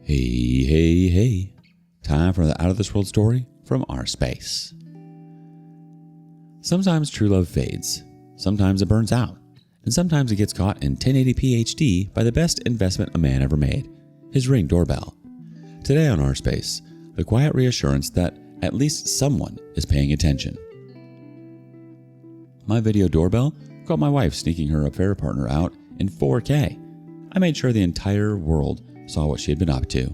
Hey. Time for the Out of This World story from rSpace. Sometimes true love fades, sometimes it burns out, and sometimes it gets caught in 1080p HD by the best investment a man ever made, his Ring doorbell. Today on rSpace, the quiet reassurance that at least someone is paying attention. My video doorbell caught my wife sneaking her affair partner out in 4K. I made sure the entire world saw what she had been up to.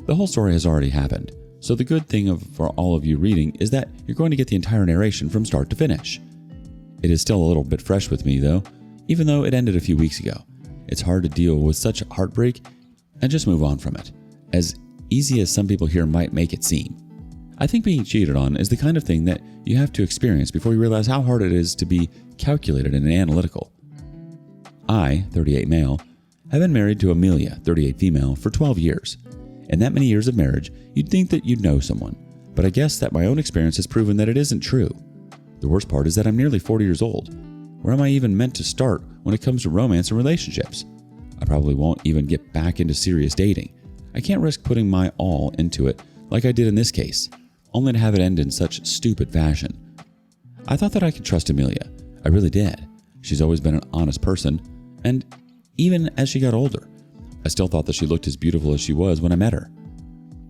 The whole story has already happened, so the good thing for all of you reading is that you're going to get the entire narration from start to finish. It is still a little bit fresh with me though, even though it ended a few weeks ago. It's hard to deal with such heartbreak and just move on from it, as easy as some people here might make it seem. I think being cheated on is the kind of thing that you have to experience before you realize how hard it is to be calculated and analytical. I, 38 male, have been married to Amelia, 38 female, for 12 years. In that many years of marriage, you'd think that you'd know someone, but I guess that my own experience has proven that it isn't true. The worst part is that I'm nearly 40 years old. Where am I even meant to start when it comes to romance and relationships? I probably won't even get back into serious dating. I can't risk putting my all into it like I did in this case, only to have it end in such stupid fashion. I thought that I could trust Amelia. I really did. She's always been an honest person, and even as she got older, I still thought that she looked as beautiful as she was when I met her.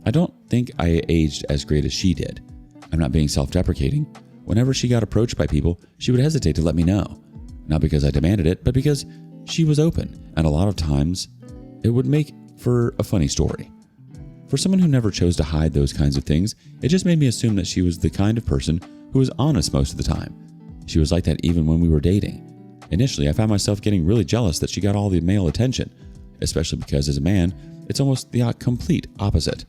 I don't think I aged as great as she did. I'm not being self-deprecating. Whenever she got approached by people, she would hesitate to let me know. Not because I demanded it, but because she was open, and a lot of times it would make for a funny story. For someone who never chose to hide those kinds of things, it just made me assume that she was the kind of person who was honest most of the time. She was like that even when we were dating. Initially, I found myself getting really jealous that she got all the male attention, especially because as a man, it's almost the complete opposite.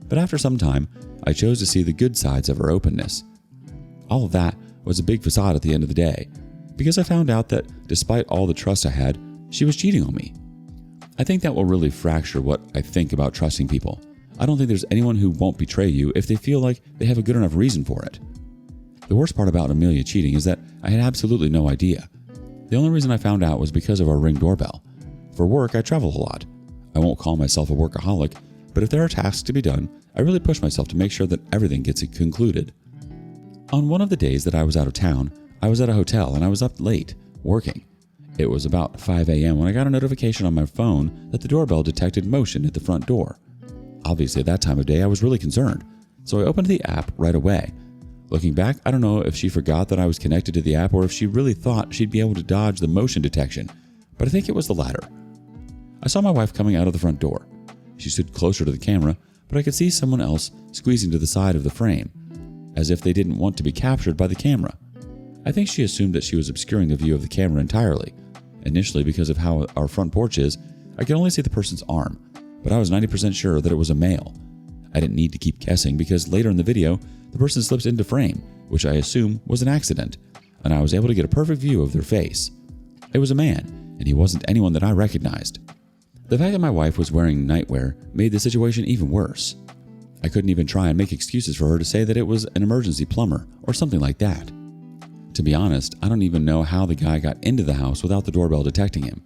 But after some time, I chose to see the good sides of her openness. All of that was a big facade at the end of the day, because I found out that despite all the trust I had, she was cheating on me. I think that will really fracture what I think about trusting people. I don't think there's anyone who won't betray you if they feel like they have a good enough reason for it. The worst part about Amelia cheating is that I had absolutely no idea. The only reason I found out was because of our Ring doorbell. For work, I travel a lot. I won't call myself a workaholic, but if there are tasks to be done, I really push myself to make sure that everything gets concluded. On one of the days that I was out of town, I was at a hotel and I was up late, working. It was about 5 a.m. when I got a notification on my phone that the doorbell detected motion at the front door. Obviously, at that time of day, I was really concerned, so I opened the app right away. Looking back, I don't know if she forgot that I was connected to the app or if she really thought she'd be able to dodge the motion detection, but I think it was the latter. I saw my wife coming out of the front door. She stood closer to the camera, but I could see someone else squeezing to the side of the frame, as if they didn't want to be captured by the camera. I think she assumed that she was obscuring the view of the camera entirely. Initially, because of how our front porch is, I could only see the person's arm, but I was 90% sure that it was a male. I didn't need to keep guessing because later in the video, the person slips into frame, which I assume was an accident, and I was able to get a perfect view of their face. It was a man, and he wasn't anyone that I recognized. The fact that my wife was wearing nightwear made the situation even worse. I couldn't even try and make excuses for her to say that it was an emergency plumber or something like that. To be honest, I don't even know how the guy got into the house without the doorbell detecting him.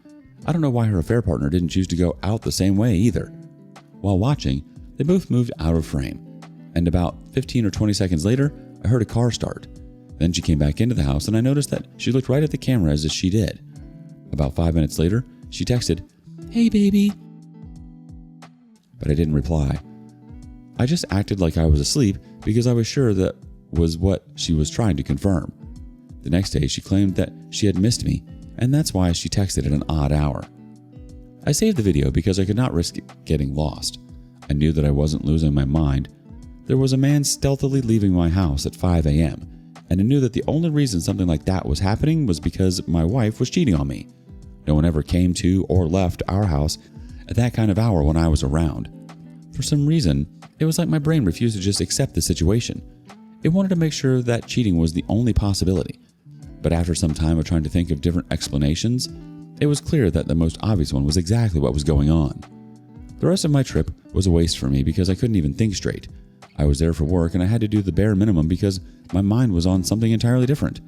I don't know why her affair partner didn't choose to go out the same way either. While watching, they both moved out of frame, and about 15 or 20 seconds later, I heard a car start. Then she came back into the house and I noticed that she looked right at the camera as she did. About 5 minutes later, she texted, "Hey baby," but I didn't reply. I just acted like I was asleep because I was sure that was what she was trying to confirm. The next day, she claimed that she had missed me, and that's why she texted at an odd hour. I saved the video because I could not risk getting lost. I knew that I wasn't losing my mind. There was a man stealthily leaving my house at 5 a.m., and I knew that the only reason something like that was happening was because my wife was cheating on me. No one ever came to or left our house at that kind of hour when I was around. For some reason, it was like my brain refused to just accept the situation. It wanted to make sure that cheating was the only possibility. But after some time of trying to think of different explanations, it was clear that the most obvious one was exactly what was going on. The rest of my trip was a waste for me because I couldn't even think straight. I was there for work and I had to do the bare minimum because my mind was on something entirely different.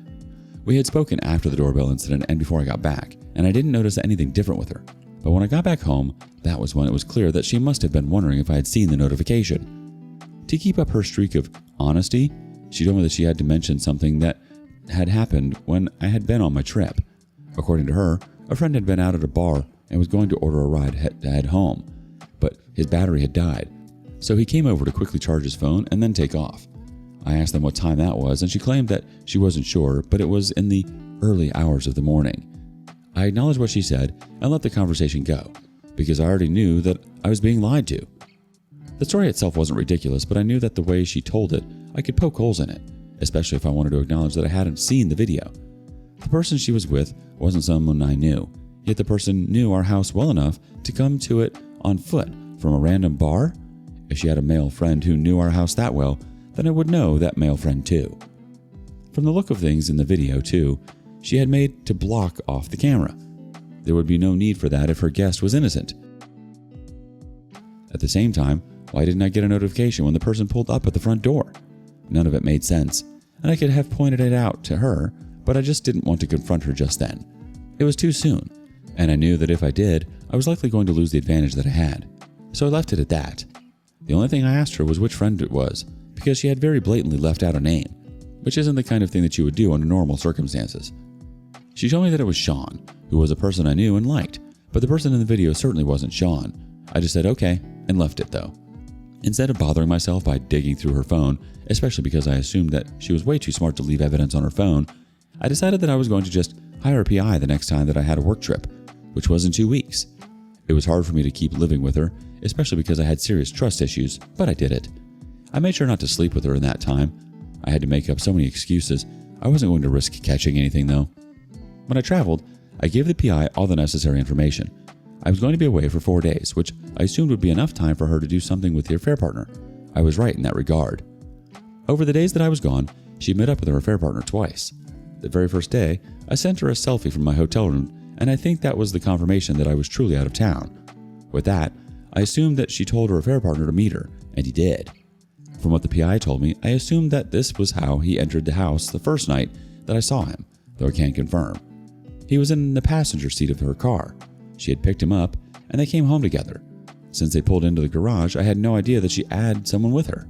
We had spoken after the doorbell incident and before I got back, and I didn't notice anything different with her. But when I got back home, that was when it was clear that she must have been wondering if I had seen the notification. To keep up her streak of honesty, she told me that she had to mention something that had happened when I had been on my trip. According to her, a friend had been out at a bar and was going to order a ride to head home, but his battery had died, so he came over to quickly charge his phone and then take off. I asked them what time that was, and she claimed that she wasn't sure, but it was in the early hours of the morning. I acknowledged what she said and let the conversation go, because I already knew that I was being lied to. The story itself wasn't ridiculous, but I knew that the way she told it, I could poke holes in it, especially if I wanted to acknowledge that I hadn't seen the video. The person she was with wasn't someone I knew, yet the person knew our house well enough to come to it on foot from a random bar? If she had a male friend who knew our house that well, then I would know that male friend too. From the look of things in the video too, she had made to block off the camera. There would be no need for that if her guest was innocent. At the same time, why didn't I get a notification when the person pulled up at the front door? None of it made sense, and I could have pointed it out to her, but I just didn't want to confront her just then. It was too soon, and I knew that if I did, I was likely going to lose the advantage that I had. So I left it at that. The only thing I asked her was which friend it was, because she had very blatantly left out a name, which isn't the kind of thing that you would do under normal circumstances. She told me that it was Sean, who was a person I knew and liked, but the person in the video certainly wasn't Sean. I just said okay and left it though. Instead of bothering myself by digging through her phone, especially because I assumed that she was way too smart to leave evidence on her phone, I decided that I was going to just hire a PI the next time that I had a work trip, which was in 2 weeks. It was hard for me to keep living with her, especially because I had serious trust issues, but I did it. I made sure not to sleep with her in that time. I had to make up so many excuses. I wasn't going to risk catching anything though. When I traveled, I gave the PI all the necessary information. I was going to be away for 4 days, which I assumed would be enough time for her to do something with the affair partner. I was right in that regard. Over the days that I was gone, she met up with her affair partner twice. The very first day, I sent her a selfie from my hotel room, and I think that was the confirmation that I was truly out of town. With that, I assumed that she told her affair partner to meet her, and he did. From what the PI told me, I assumed that this was how he entered the house the first night that I saw him, though I can't confirm. He was in the passenger seat of her car. She had picked him up, and they came home together. Since they pulled into the garage, I had no idea that she had someone with her.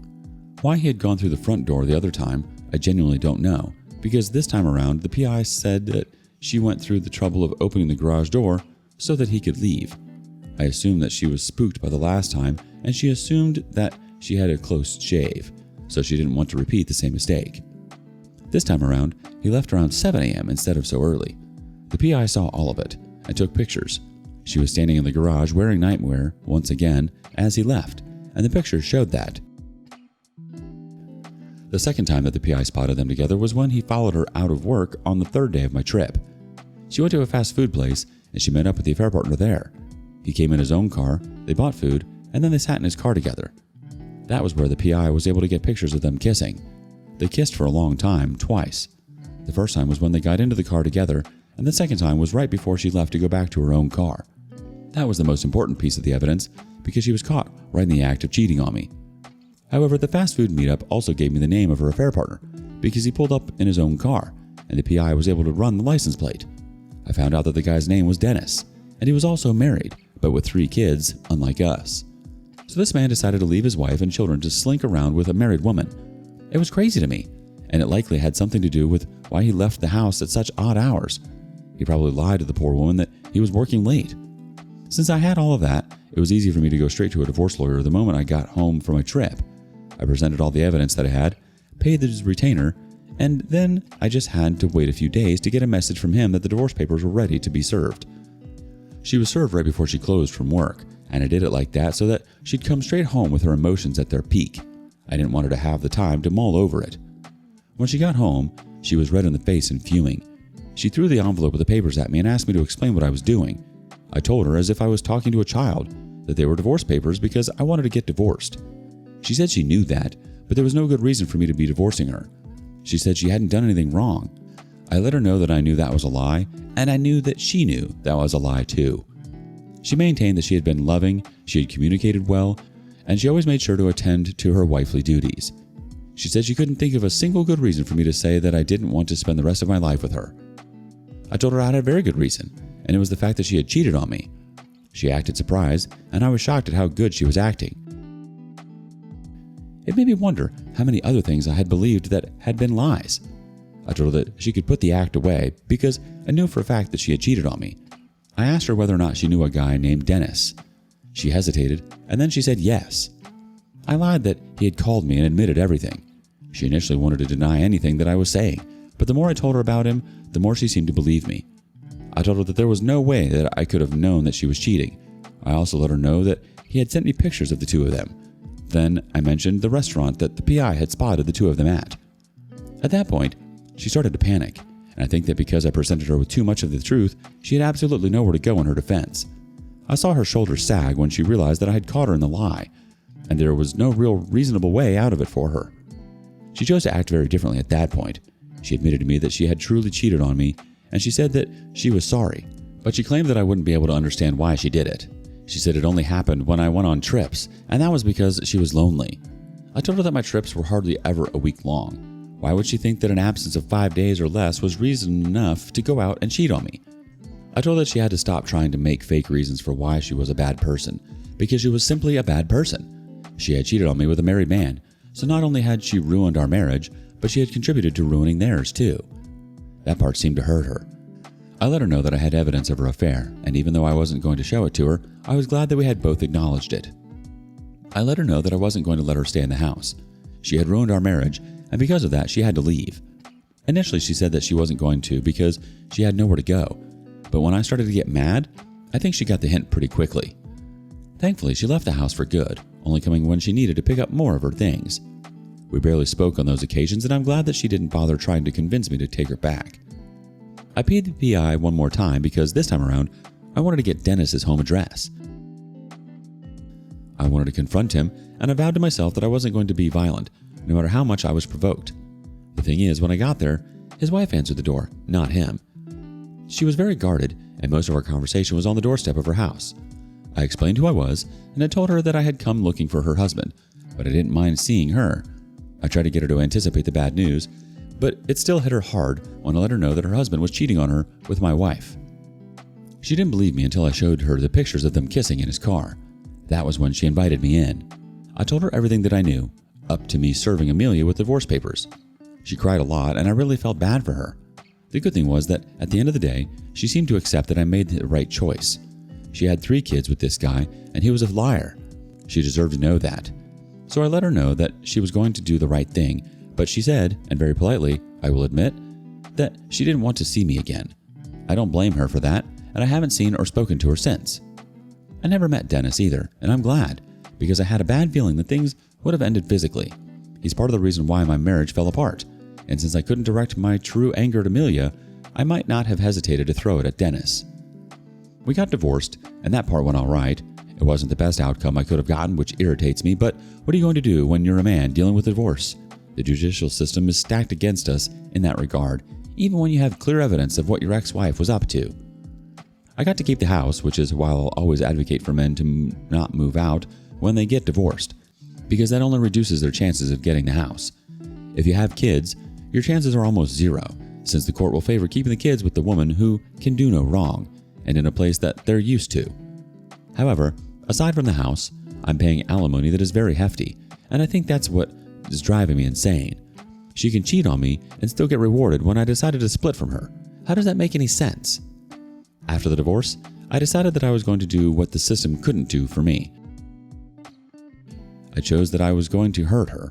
Why he had gone through the front door the other time, I genuinely don't know, because this time around, the PI said that she went through the trouble of opening the garage door so that he could leave. I assumed that she was spooked by the last time, and she assumed that she had a close shave, so she didn't want to repeat the same mistake. This time around, he left around 7 a.m. instead of so early. The PI saw all of it and took pictures. She was standing in the garage wearing nightwear once again as he left, and the pictures showed that. The second time that the PI spotted them together was when he followed her out of work on the third day of my trip. She went to a fast food place, and she met up with the affair partner there. He came in his own car, they bought food, and then they sat in his car together. That was where the PI was able to get pictures of them kissing. They kissed for a long time, twice. The first time was when they got into the car together, and the second time was right before she left to go back to her own car. That was the most important piece of the evidence, because she was caught right in the act of cheating on me. However, the fast food meetup also gave me the name of her affair partner, because he pulled up in his own car, and the PI was able to run the license plate. I found out that the guy's name was Dennis, and he was also married, but with 3 kids, unlike us. So this man decided to leave his wife and children to slink around with a married woman. It was crazy to me, and it likely had something to do with why he left the house at such odd hours. He probably lied to the poor woman that he was working late. Since I had all of that, it was easy for me to go straight to a divorce lawyer the moment I got home from my trip. I presented all the evidence that I had, paid his retainer, and then I just had to wait a few days to get a message from him that the divorce papers were ready to be served. She was served right before she closed from work, and I did it like that so that she'd come straight home with her emotions at their peak. I didn't want her to have the time to mull over it. When she got home, she was red in the face and fuming. She threw the envelope with the papers at me and asked me to explain what I was doing. I told her, as if I was talking to a child, that they were divorce papers because I wanted to get divorced. She said she knew that, but there was no good reason for me to be divorcing her. She said she hadn't done anything wrong. I let her know that I knew that was a lie, and I knew that she knew that was a lie too. She maintained that she had been loving, she had communicated well, and she always made sure to attend to her wifely duties. She said she couldn't think of a single good reason for me to say that I didn't want to spend the rest of my life with her. I told her I had a very good reason, and it was the fact that she had cheated on me. She acted surprised, and I was shocked at how good she was acting. It made me wonder how many other things I had believed that had been lies. I told her that she could put the act away because I knew for a fact that she had cheated on me. I asked her whether or not she knew a guy named Dennis. She hesitated, and then she said yes. I lied that he had called me and admitted everything. She initially wanted to deny anything that I was saying, but the more I told her about him, the more she seemed to believe me. I told her that there was no way that I could have known that she was cheating. I also let her know that he had sent me pictures of the two of them. Then I mentioned the restaurant that the PI had spotted the two of them at. At that point, she started to panic, and I think that because I presented her with too much of the truth, she had absolutely nowhere to go in her defense. I saw her shoulders sag when she realized that I had caught her in the lie, and there was no real reasonable way out of it for her. She chose to act very differently at that point. She admitted to me that she had truly cheated on me, and she said that she was sorry, but she claimed that I wouldn't be able to understand why she did it. She said it only happened when I went on trips, and that was because she was lonely. I told her that my trips were hardly ever a week long. Why would she think that an absence of 5 days or less was reason enough to go out and cheat on me? I told her that she had to stop trying to make fake reasons for why she was a bad person, because she was simply a bad person. She had cheated on me with a married man, so not only had she ruined our marriage, but she had contributed to ruining theirs too. That part seemed to hurt her. I let her know that I had evidence of her affair, and even though I wasn't going to show it to her, I was glad that we had both acknowledged it. I let her know that I wasn't going to let her stay in the house. She had ruined our marriage, and because of that, she had to leave. Initially, she said that she wasn't going to because she had nowhere to go, but when I started to get mad, I think she got the hint pretty quickly. Thankfully, she left the house for good, only coming when she needed to pick up more of her things. We barely spoke on those occasions, and I'm glad that she didn't bother trying to convince me to take her back. I paid the PI one more time because this time around, I wanted to get Dennis's home address. I wanted to confront him, and I vowed to myself that I wasn't going to be violent, no matter how much I was provoked. The thing is, when I got there, his wife answered the door, not him. She was very guarded, and most of our conversation was on the doorstep of her house. I explained who I was, and I told her that I had come looking for her husband, but I didn't mind seeing her. I tried to get her to anticipate the bad news, but it still hit her hard when I let her know that her husband was cheating on her with my wife. She didn't believe me until I showed her the pictures of them kissing in his car. That was when she invited me in. I told her everything that I knew, up to me serving Amelia with divorce papers. She cried a lot, and I really felt bad for her. The good thing was that at the end of the day, she seemed to accept that I made the right choice. She had 3 kids with this guy, and he was a liar. She deserved to know that. So I let her know that she was going to do the right thing, but she said, and very politely, I will admit, that she didn't want to see me again. I don't blame her for that, and I haven't seen or spoken to her since. I never met Dennis either, and I'm glad, because I had a bad feeling that things would have ended physically. He's part of the reason why my marriage fell apart, and since I couldn't direct my true anger at Amelia, I might not have hesitated to throw it at Dennis. We got divorced, and that part went all right. It wasn't the best outcome I could have gotten, which irritates me, but what are you going to do when you're a man dealing with a divorce? The judicial system is stacked against us in that regard, even when you have clear evidence of what your ex-wife was up to. I got to keep the house, which is why I'll always advocate for men to not move out when they get divorced, because that only reduces their chances of getting the house. If you have kids, your chances are almost zero, since the court will favor keeping the kids with the woman who can do no wrong, and in a place that they're used to. However, aside from the house, I'm paying alimony that is very hefty, and I think that's what is driving me insane. She can cheat on me and still get rewarded when I decided to split from her. How does that make any sense? After the divorce, I decided that I was going to do what the system couldn't do for me. I chose that I was going to hurt her.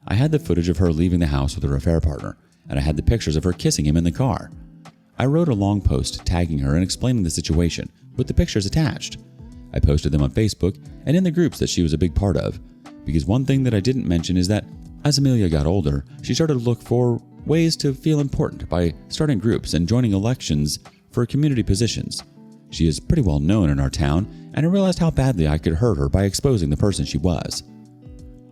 I had the footage of her leaving the house with her affair partner, and I had the pictures of her kissing him in the car. I wrote a long post tagging her and explaining the situation, with the pictures attached. I posted them on Facebook and in the groups that she was a big part of, because one thing that I didn't mention is that as Amelia got older, she started to look for ways to feel important by starting groups and joining elections for community positions. She is pretty well known in our town, and I realized how badly I could hurt her by exposing the person she was.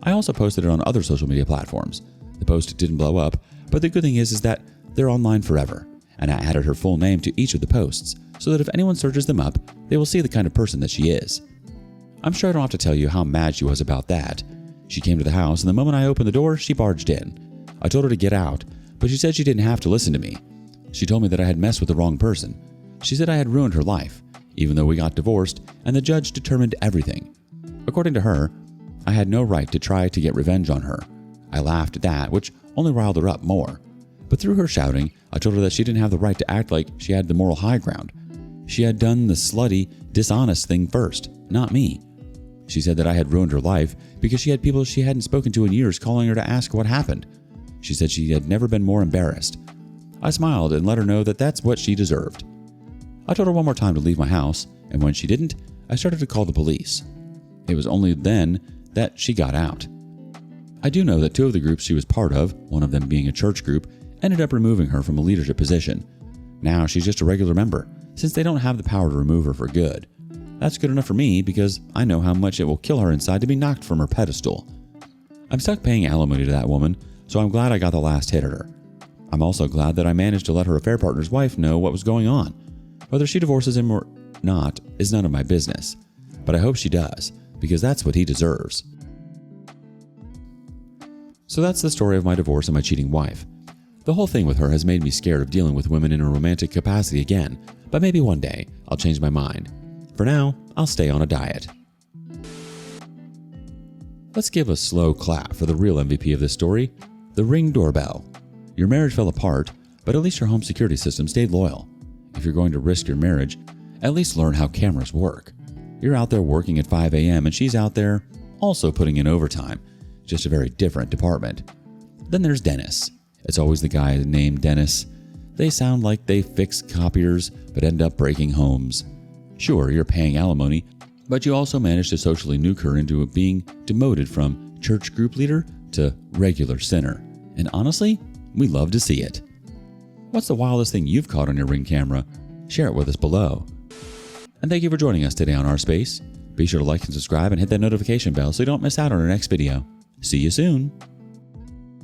I also posted it on other social media platforms. The post didn't blow up, but the good thing is that they're online forever, and I added her full name to each of the posts so that if anyone searches them up, they will see the kind of person that she is. I'm sure I don't have to tell you how mad she was about that. She came to the house, and the moment I opened the door, she barged in. I told her to get out, but she said she didn't have to listen to me. She told me that I had messed with the wrong person. She said I had ruined her life, even though we got divorced and the judge determined everything. According to her, I had no right to try to get revenge on her. I laughed at that, which only riled her up more. But through her shouting, I told her that she didn't have the right to act like she had the moral high ground. She had done the slutty, dishonest thing first, not me. She said that I had ruined her life because she had people she hadn't spoken to in years calling her to ask what happened. She said she had never been more embarrassed. I smiled and let her know that that's what she deserved. I told her one more time to leave my house, and when she didn't, I started to call the police. It was only then that she got out. I do know that 2 of the groups she was part of, one of them being a church group, ended up removing her from a leadership position. Now she's just a regular member, since they don't have the power to remove her for good. That's good enough for me because I know how much it will kill her inside to be knocked from her pedestal. I'm stuck paying alimony to that woman, so I'm glad I got the last hit at her. I'm also glad that I managed to let her affair partner's wife know what was going on. Whether she divorces him or not is none of my business, but I hope she does, because that's what he deserves. So that's the story of my divorce and my cheating wife. The whole thing with her has made me scared of dealing with women in a romantic capacity again, but maybe one day I'll change my mind. For now, I'll stay on a diet. Let's give a slow clap for the real MVP of this story, the Ring doorbell. Your marriage fell apart, but at least your home security system stayed loyal. If you're going to risk your marriage, at least learn how cameras work. You're out there working at 5 a.m. and she's out there also putting in overtime, just a very different department. Then there's Dennis. It's always the guy named Dennis. They sound like they fix copiers but end up breaking homes. Sure, you're paying alimony, but you also manage to socially nuke her into being demoted from church group leader to regular sinner. And honestly, we love to see it. What's the wildest thing you've caught on your Ring camera? Share it with us below. And thank you for joining us today on rSpace. Be sure to like and subscribe and hit that notification bell so you don't miss out on our next video. See you soon.